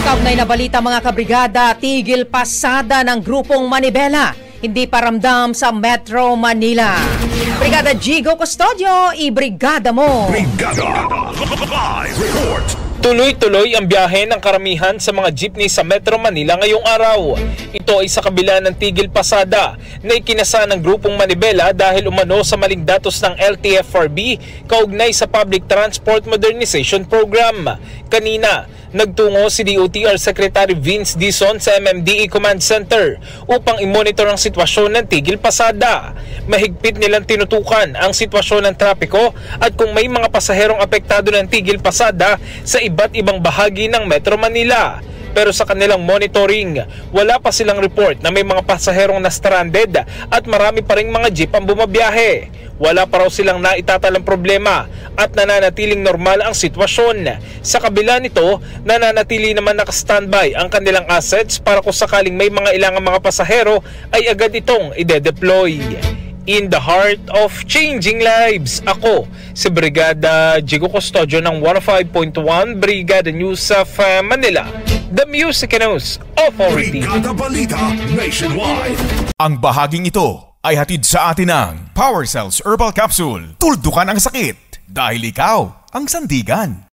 Kaugnay na balita mga kabrigada, tigil pasada ng grupong Manibela. Hindi pa ramdam sa Metro Manila. Brigada Jigo Custodio, ibrigada mo! Brigada! Live report! Tuloy-tuloy ang biyahe ng karamihan sa mga jeepney sa Metro Manila ngayong araw. Ito ay sa kabila ng tigil pasada na ikinasa ng grupong Manibela dahil umano sa maling datos ng LTFRB kaugnay sa Public Transport Modernization Program. Kanina, nagtungo si DOTR Secretary Vince Dizon sa MMDA Command Center upang i-monitor ang sitwasyon ng tigil pasada. Mahigpit nilang tinutukan ang sitwasyon ng trapiko at kung may mga pasaherong apektado ng tigil pasada sa iba't ibang bahagi ng Metro Manila. Pero sa kanilang monitoring, wala pa silang report na may mga pasaherong na stranded at marami pa ring mga jeep ang bumabiyahe. Wala pa raw silang naitatalang problema at nananatiling normal ang sitwasyon. Sa kabila nito, nananatili naman naka-standby ang kanilang assets para kung sakaling may mga ilangang mga pasahero ay agad itong ide-deploy. In the heart of changing lives, ako si Brigada Jigo Custodio ng 105.1 Brigada News of Manila, the Music News Authority. Brigada Balita Nationwide. Ang bahaging ito ay hatid sa atin ng Power Cells Herbal Capsule. Tuldukan ang sakit dahil ikaw ang sandigan.